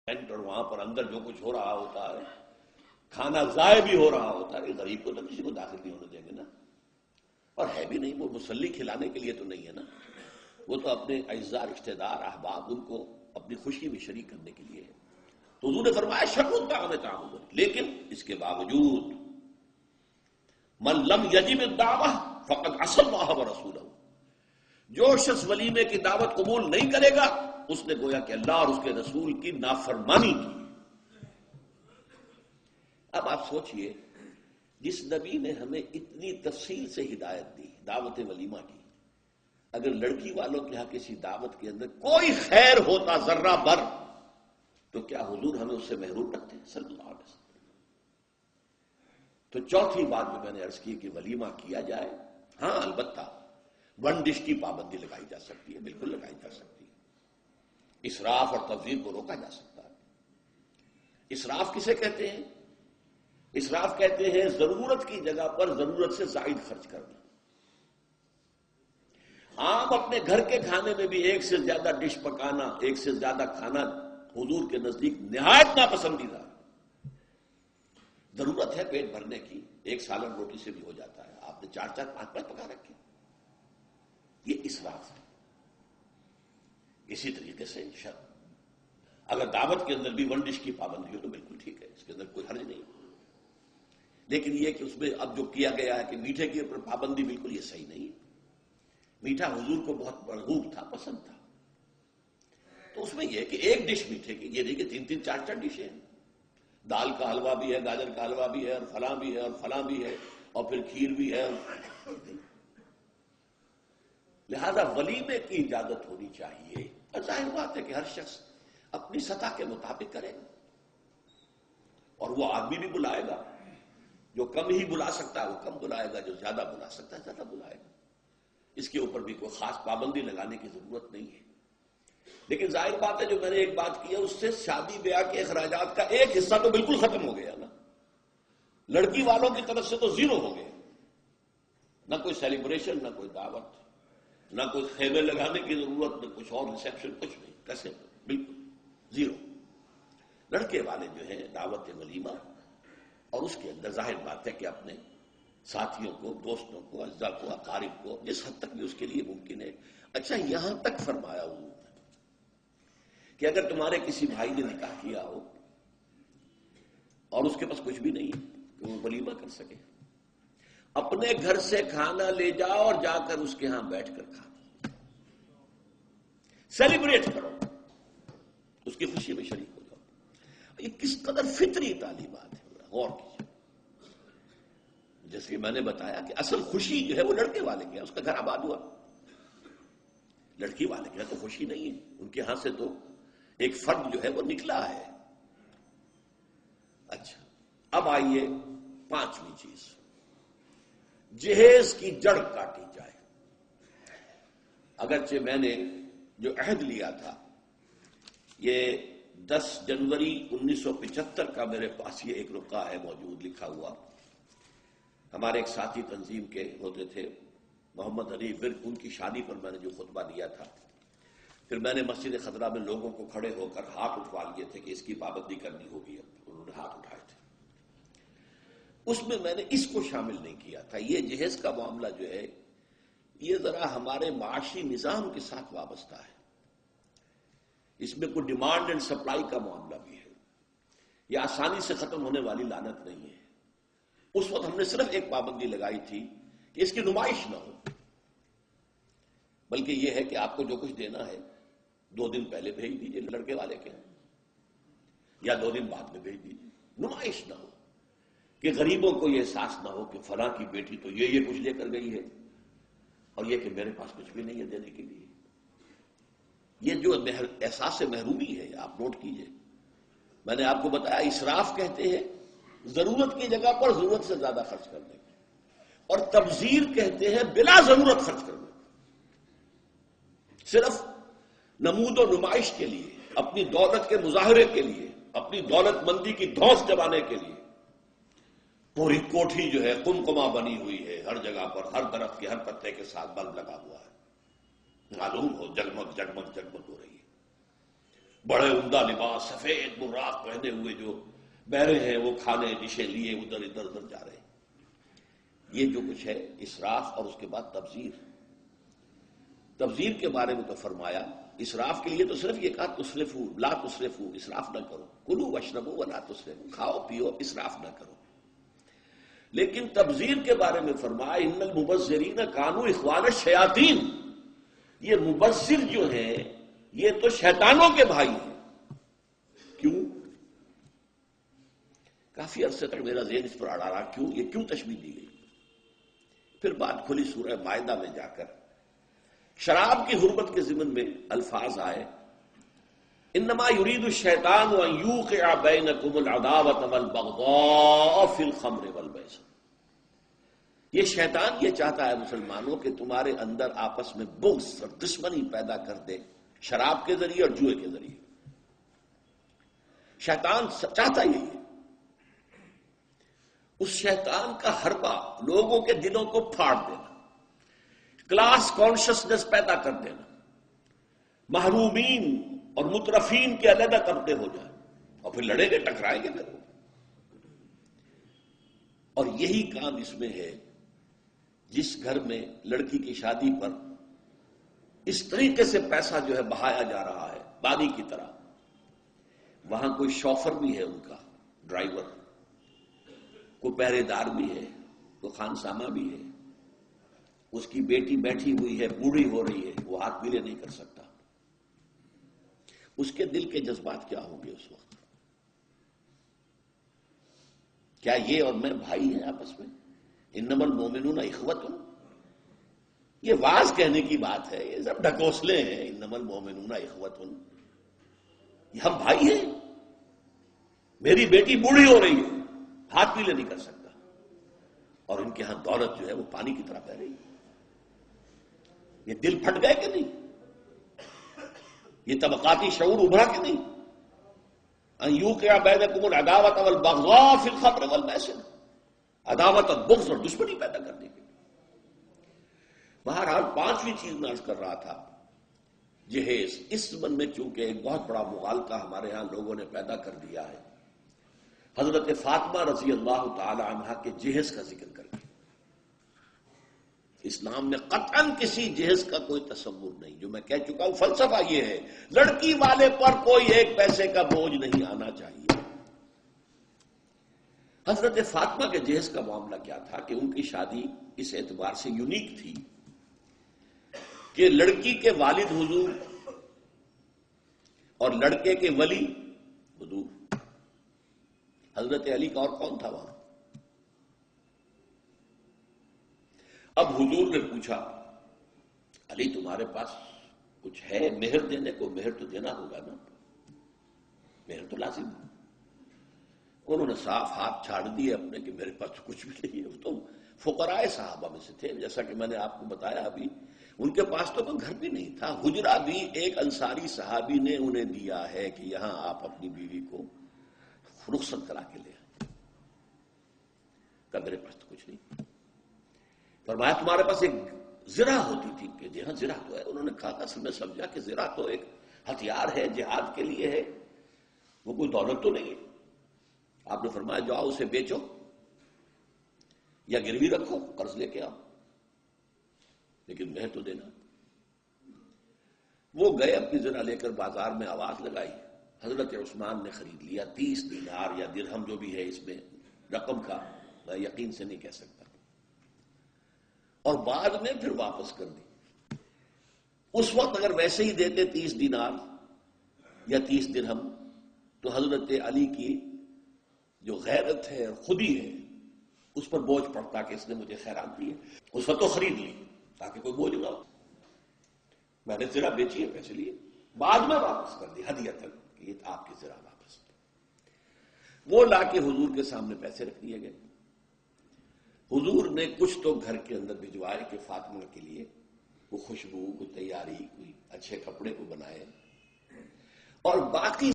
اور وہاں پر اندر جو کچھ ہو رہا ہوتا ہے، کھانا ضائع بھی ہو رہا ہوتا ہے، غریب کو تو کسی کو داخل نہیں ہونے دیں گے نا. اور ہے بھی نہیں، وہ مسلی کھلانے کے لیے تو نہیں ہے نا، وہ تو اپنے اعزاء رشتہ دار احباب ان کو اپنی خوشی میں شریک کرنے کے لیے ہے. تو حضور نے فرمایا شر الطعام طعام، لیکن اس کے باوجود من لم یجب الدعوہ فقد عصى اللہ ورسولہ، جو شخص ولیمے کی دعوت قبول نہیں کرے گا اس نے گویا کہ اللہ اور اس کے رسول کی نافرمانی کی. اب آپ سوچئے، جس نبی نے ہمیں اتنی تفصیل سے ہدایت دی دعوت ولیمہ کی، اگر لڑکی والوں کے ہاں کسی دعوت کے اندر کوئی خیر ہوتا ذرہ بھر تو کیا حضور ہمیں اس سے محروم رکھتے ہیں صلی اللہ علیہ وسلم؟ تو چوتھی بات جو میں نے عرض کی کہ ولیمہ کیا جائے، ہاں البتہ ون ڈش کی پابندی لگائی جا سکتی ہے، بالکل لگائی جا سکتی ہے. اسراف اور تبذیر کو روکا جا سکتا ہے. اسراف کسے کہتے ہیں؟ اسراف کہتے ہیں ضرورت کی جگہ پر ضرورت سے زائد خرچ کرنا. عام اپنے گھر کے کھانے میں بھی ایک سے زیادہ ڈش پکانا، ایک سے زیادہ کھانا حضور کے نزدیک نہایت ناپسندیدہ. ضرورت ہے پیٹ بھرنے کی، ایک سالن روٹی سے بھی ہو جاتا ہے، آپ نے 4 5 پکا رکھے، یہ اسراف ہے. اسی طریقے سے اگر دعوت کے اندر بھی ون ڈش کی پابندی ہو تو بالکل ٹھیک ہے، اس کے اندر کوئی حرج نہیں. لیکن یہ کہ اس میں اب جو کیا گیا ہے کہ میٹھے کے اوپر پابندی، بالکل یہ صحیح نہیں ہے. میٹھا حضور کو بہت مرغوب تھا، پسند تھا، تو اس میں یہ کہ ایک ڈش میٹھے کی، یہ نہیں کہ 3 4 ڈشیں ہیں. دال کا حلوہ بھی ہے، گاجر کا حلوہ بھی ہے، اور فلاں بھی ہے، اور فلاں بھی ہے، اور پھر کھیر بھی ہے. لہذا ولیمے کی اجازت ہونی چاہیے. اور ظاہر بات ہے کہ ہر شخص اپنی سطح کے مطابق کرے گا، اور وہ آدمی بھی بلائے گا. جو کم ہی بلا سکتا ہے وہ کم بلائے گا، جو زیادہ بلا سکتا ہے زیادہ بلائے گا. اس کے اوپر بھی کوئی خاص پابندی لگانے کی ضرورت نہیں ہے. لیکن ظاہر بات ہے جو میں نے ایک بات کی ہے، اس سے شادی بیاہ کے اخراجات کا ایک حصہ تو بالکل ختم ہو گیا نا. لڑکی والوں کی طرف سے تو زیرو ہو گیا، نہ کوئی سیلیبریشن، نہ کوئی دعوت، نہ کوئی خیمے لگانے کی ضرورت، نہ کچھ اور ریسیپشن، کچھ نہیں. کیسے؟ بالکل زیرو. لڑکے والے جو ہیں دعوت ولیمہ، اور اس کے اندر ظاہر بات ہے کہ اپنے ساتھیوں کو، دوستوں کو، اعزاء کو، اقارب کو جس حد تک بھی اس کے لیے ممکن ہے. اچھا، یہاں تک فرمایا ہوا کہ اگر تمہارے کسی بھائی نے نکاح کیا ہو اور اس کے پاس کچھ بھی نہیں ہے کہ وہ ولیمہ کر سکے، اپنے گھر سے کھانا لے جاؤ اور جا کر اس کے ہاں بیٹھ کر کھاؤ، سیلیبریٹ کرو، اس کی خوشی میں شریک ہو جاؤ. یہ کس قدر فطری تعلیمات ہے، غور کیجیے. جیسے کہ میں نے بتایا کہ اصل خوشی جو ہے وہ لڑکے والے کے، اس کا گھر آباد ہوا. لڑکی والے کے تو خوشی نہیں ہے، ان کے ہاں سے تو ایک فرد جو ہے وہ نکلا ہے. اچھا، اب آئیے 5ویں چیز، جہیز کی جڑ کاٹی جائے. اگرچہ میں نے جو عہد لیا تھا یہ 10 جنوری 1975 کا میرے پاس یہ ایک رقعہ ہے موجود لکھا ہوا. ہمارے ایک ساتھی تنظیم کے ہوتے تھے محمد علی ورک، ان کی شادی پر میں نے جو خطبہ دیا تھا، پھر میں نے مسجد خضرا میں لوگوں کو کھڑے ہو کر ہاتھ اٹھوا لیے تھے کہ اس کی پابندی کرنی ہوگی. اب انہوں نے ہاتھ اٹھائے تھے، اس میں میں نے اس کو شامل نہیں کیا تھا. یہ جہیز کا معاملہ جو ہے یہ ذرا ہمارے معاشی نظام کے ساتھ وابستہ ہے. اس میں کوئی ڈیمانڈ اینڈ سپلائی کا معاملہ بھی ہے، یہ آسانی سے ختم ہونے والی لعنت نہیں ہے. اس وقت ہم نے صرف ایک پابندی لگائی تھی کہ اس کی نمائش نہ ہو، بلکہ یہ ہے کہ آپ کو جو کچھ دینا ہے 2 دن پہلے بھیج دیجئے لڑکے والے کے، یا 2 دن بعد میں بھیج دیجئے. نمائش نہ ہو کہ غریبوں کو یہ احساس نہ ہو کہ فلاں کی بیٹی تو یہ کچھ لے کر گئی ہے، اور یہ کہ میرے پاس کچھ بھی نہیں ہے دینے کے لیے. یہ جو احساس محرومی ہے آپ نوٹ کیجئے. میں نے آپ کو بتایا اسراف کہتے ہیں ضرورت کی جگہ پر ضرورت سے زیادہ خرچ کرنے کو، اور تبذیر کہتے ہیں بلا ضرورت خرچ کرنے کو، صرف نمود و نمائش کے لیے، اپنی دولت کے مظاہرے کے لیے، اپنی دولت مندی کی دھوس جمانے کے لیے. پوری کوٹھی جو ہے قمقمہ بنی ہوئی ہے، ہر جگہ پر ہر درخت کے ہر پتے کے ساتھ بلب لگا ہوا ہے، معلوم ہو جگمگ جگمگ جگمگ ہو رہی ہے. بڑے عمدہ لباس سفید براق پہنے ہوئے جو بہرے ہیں وہ کھانے ڈشیں لیے ادھر ادھر ادھر جا رہے ہیں. یہ جو کچھ ہے اسراف. اور اس کے بعد تبذیر کے بارے میں تو فرمایا اسراف کے لیے تو صرف یہ کہا تسرفو لا تسرفو، اسراف نہ کرو. کلوا واشربوا ولا تسرفوا، کھاؤ پیو اسراف نہ کرو. لیکن تبذیر کے بارے میں فرمایا ان المبذرین کانوا اخوان الشیاطین. یہ مبذر جو ہیں یہ تو شیطانوں کے بھائی ہیں. کیوں؟ کافی عرصے تک میرا ذہن اس پر اڑا رہا کیوں یہ کیوں تشبیہ دی گئی. پھر بات کھلی سورہ مائدہ میں جا کر شراب کی حرمت کے ضمن میں الفاظ آئے انما یرید الشیطان ان یوقع بینکم العداوۃ والبغضاء فی الخمر والمیسر. یہ شیطان یہ چاہتا ہے مسلمانوں کہ تمہارے اندر آپس میں بغض اور دشمنی پیدا کر دے شراب کے ذریعے اور جوئے کے ذریعے. شیطان چاہتا یہی ہے. اس شیطان کا حربہ لوگوں کے دلوں کو پھاڑ دینا، کلاس کانشسنس پیدا کر دینا، محرومین اور مترفین کے علیحدہ طبقے ہو جائیں اور پھر لڑیں گے ٹکرائیں گے پھر. اور یہی کام اس میں ہے. جس گھر میں لڑکی کی شادی پر اس طریقے سے پیسہ جو ہے بہایا جا رہا ہے پانی کی طرح، وہاں کوئی شوفر بھی ہے ان کا ڈرائیور، کوئی پہرے دار بھی ہے، کوئی خانسامہ بھی ہے، اس کی بیٹی بیٹھی ہوئی ہے بوڑھی ہو رہی ہے، وہ ہاتھ پیلے نہیں کر سکتا. اس کے دل کے جذبات کیا ہوں گے اس وقت؟ کیا یہ اور میں بھائی ہیں آپس میں؟ انما المؤمنون اخوۃ. یہ واز کہنے کی بات ہے، یہ سب ڈھکوسلے ہیں. انما المؤمنون اخوۃ، یہ ہم بھائی ہیں. میری بیٹی بوڑھی ہو رہی ہے، ہاتھ پیلے نہیں کر سکتا، اور ان کے ہاں دولت جو ہے وہ پانی کی طرح بہ رہی ہے. یہ دل پھٹ گئے کہ نہیں؟ یہ طبقاتی شعور ابھرا کہ نہیں؟ ان یوقع بینکم العداوۃ والبغضاء فی الخمر والمیسر. عداوت اور بغض اور دشمنی پیدا کر دی گئی. بہرحال پانچویں چیز میں عرض کر رہا تھا جہیز. اس من میں چونکہ ایک بہت بڑا مغالطہ ہمارے ہاں لوگوں نے پیدا کر دیا ہے حضرت فاطمہ رضی اللہ تعالی عنہا کے جہیز کا ذکر کر کے. اسلام میں قطعاً کسی جہیز کا کوئی تصور نہیں. جو میں کہہ چکا ہوں فلسفہ یہ ہے لڑکی والے پر کوئی ایک پیسے کا بوجھ نہیں آنا چاہیے. حضرت فاطمہ کے جہیز کا معاملہ کیا تھا کہ ان کی شادی اس اعتبار سے یونیک تھی کہ لڑکی کے والد حضور اور لڑکے کے ولی حضور. حضرت علی کا اور کون تھا وہاں؟ اب حضور نے پوچھا علی تمہارے پاس کچھ ہے مہر دینے کو؟ مہر تو دینا ہوگا نا، مہر تو لازم ہے. انہوں نے صاف ہاتھ چھاڑ دیے اپنے کہ میرے پاس کچھ بھی نہیں ہے. تو فقراء صحابہ میں سے تھے، جیسا کہ میں نے آپ کو بتایا ابھی. ان کے پاس تو کوئی گھر بھی نہیں تھا. حجرہ بھی ایک انصاری صحابی نے انہیں دیا ہے کہ یہاں آپ اپنی بیوی کو رخصت کرا کے لے آئیں. کہ میرے پاس تو کچھ نہیں. فرمایا تمہارے پاس ایک زرہ ہوتی تھی کہ جی ہاں زرہ تو ہے. انہوں نے کہا اصل میں سمجھا کہ زرہ تو ایک ہتھیار ہے، جہاد کے لیے ہے، وہ کوئی دولت تو نہیں ہے. آپ نے فرمایا جاؤ اسے بیچو یا گروی رکھو، قرض لے کے آؤ، لیکن مہر تو دینا. وہ گئے اپنی زرہ لے کر بازار میں آواز لگائی. حضرت عثمان نے خرید لیا 30 دینار یا درہم جو بھی ہے اس میں رقم کا میں یقین سے نہیں کہہ سکتا، اور بعد میں پھر واپس کر دی. اس وقت اگر ویسے ہی دیتے 30 دینار یا 30 درہم تو حضرت علی کی جو غیرت ہے اور خودی ہے اس پر بوجھ پڑتا کہ اس نے مجھے خیرات دی ہے. اس وقت تو خرید لی تاکہ کوئی بوجھ نہ ہو. میں نے زرہ بیچی ہے پیسے لیے، بعد میں واپس کر دی ہدیۃً کہ یہ آپ کی زرہ واپس. وہ لا کے حضور کے سامنے پیسے رکھ دیے گئے. حضور نے کچھ تو گھر کے اندر بھجوائے کہ فاطمہ کے لیے وہ خوشبو، کوئی تیاری، کوئی اچھے کپڑے کو بنائے، اور باقی